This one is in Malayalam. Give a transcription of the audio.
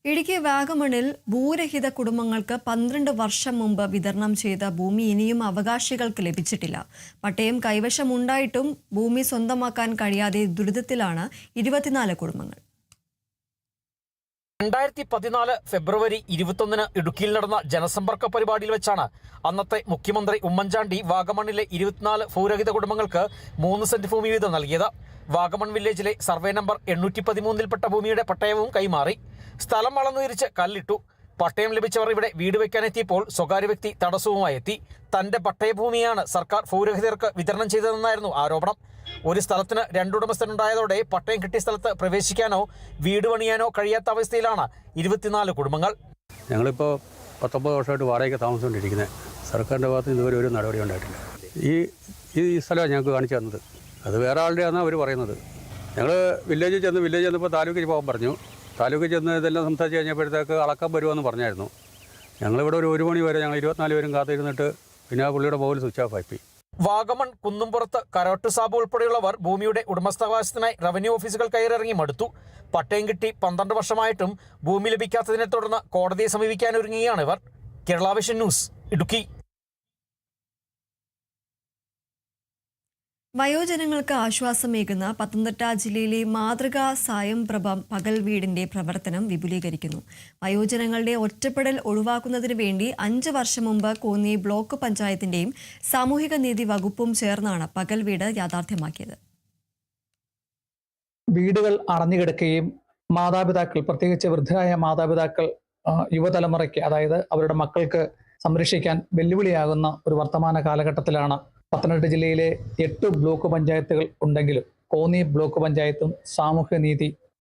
ഇടുക്കി വാഗമണിൽ ഭൂരഹിത കുടുംബങ്ങൾക്ക് 12 വർഷം മുമ്പ് വിതരണം ചെയ്ത ഭൂമി ഇനിയും അവകാശികൾക്ക് ലഭിച്ചിട്ടില്ല. പട്ടയം കൈവശമുണ്ടായിട്ടും ഭൂമി സ്വന്തമാക്കാൻ കഴിയാതെ ദുരിതത്തിലാണ് 24 കുടുംബങ്ങൾ. 2014 ഫെബ്രുവരി 21 ഇടുക്കിയിൽ നടന്ന ജനസമ്പർക്ക പരിപാടിയിൽ വെച്ചാണ് അന്നത്തെ മുഖ്യമന്ത്രി ഉമ്മൻചാണ്ടി വാഗമണിലെ 24 ഭൂരഹിത കുടുംബങ്ങൾക്ക് 3 സെന്റ് ഭൂമി വീതം നൽകിയത്. വാഗമൺ വില്ലേജിലെ സർവേ നമ്പർ 813-ൽപ്പെട്ട ഭൂമിയുടെ പട്ടയവും കൈമാറി. സ്ഥലം വളർന്നു തിരിച്ച് കല്ലിട്ടു. പട്ടയം ലഭിച്ചവർ ഇവിടെ വീട് വയ്ക്കാനെത്തിയപ്പോൾ സ്വകാര്യ വ്യക്തി തടസ്സവുമായി എത്തി. തന്റെ പട്ടയഭൂമിയാണ് സർക്കാർ ഭൂരഹിതർക്ക് വിതരണം ചെയ്തതെന്നായിരുന്നു ആരോപണം. ഒരു സ്ഥലത്തിന് 2 ഉടമസ്ഥനുണ്ടായതോടെ പട്ടയം കിട്ടിയ സ്ഥലത്ത് പ്രവേശിക്കാനോ വീട് പണിയാനോ കഴിയാത്ത അവസ്ഥയിലാണ് 24 കുടുംബങ്ങൾ. ഞങ്ങളിപ്പോൾ 19 വർഷമായിട്ട് വാടകയ്ക്ക് താമസിച്ചുകൊണ്ടിരിക്കുന്നത്. സർക്കാരിൻ്റെ ഭാഗത്ത് ഇതുവരെ ഒരു നടപടി ഉണ്ടായിട്ടില്ല. ഈ സ്ഥലമാണ് ഞങ്ങൾക്ക് കാണിച്ചു തന്നത്. അത് വേറെ ആളുടെയാണ് അവർ പറയുന്നത്. ഞങ്ങൾ വില്ലേജിൽ ചെന്നപ്പോൾ താലൂക്കിൽ പോകാൻ പറഞ്ഞു. താലൂക്കിൽ ചെന്ന് ഇതെല്ലാം സംസാരിച്ച് കഴിഞ്ഞപ്പോഴത്തേക്ക് അളക്കാൻ വരുമെന്ന് പറഞ്ഞായിരുന്നു. ഞങ്ങളിവിടെ ഒരു 1 മണി വരെ ഞങ്ങൾ 24 പേരും കാത്തിരുന്നിട്ട് പിന്നെ ആ പുള്ളിയുടെ മൊബൈൽ സ്വിച്ച് ഓഫ് ആയിപ്പോയി. വാഗമൺ കുന്നുംപുറത്ത് കരോട്ട് സാബു ഉൾപ്പെടെയുള്ളവർ ഭൂമിയുടെ ഉടമസ്ഥാവകാശത്തിനായി റവന്യൂ ഓഫീസുകൾ കയറിയിറങ്ങി മടുത്തു. പട്ടയം കിട്ടി 12 വർഷമായിട്ടും ഭൂമി ലഭിക്കാത്തതിനെ തുടർന്ന് കോടതിയെ സമീപിക്കാനൊരുങ്ങുകയാണ് ഇവർ. Kerala vision news, Idukki. വയോജനങ്ങൾക്ക് ആശ്വാസമേകുന്ന പത്തനംതിട്ട ജില്ലയിലെ മാതൃകാ സായംപ്രഭ പകൽ വീടിന്റെ പ്രവർത്തനം വിപുലീകരിക്കുന്നു. വയോജനങ്ങളുടെ ഒറ്റപ്പെടൽ ഒഴിവാക്കുന്നതിന് വേണ്ടി 5 വർഷം മുമ്പ് കോന്നി ബ്ലോക്ക് പഞ്ചായത്തിന്റെയും സാമൂഹിക നീതി വകുപ്പും ചേർന്നാണ് പകൽ വീട് യാഥാർത്ഥ്യമാക്കിയത്. വീടുകൾ അടഞ്ഞുകിടക്കുകയും മാതാപിതാക്കൾ, പ്രത്യേകിച്ച് വൃദ്ധരായ മാതാപിതാക്കൾ യുവതലമുറയ്ക്ക്, അതായത് അവരുടെ മക്കൾക്ക് സംരക്ഷിക്കാൻ വെല്ലുവിളിയാകുന്ന ഒരു വർത്തമാന കാലഘട്ടത്തിലാണ് പത്തനംതിട്ട ജില്ലയിലെ 8 ബ്ലോക്ക് പഞ്ചായത്തുകൾ ഉണ്ടെങ്കിലും കോന്നി ബ്ലോക്ക് പഞ്ചായത്തും സാമൂഹ്യ നീതി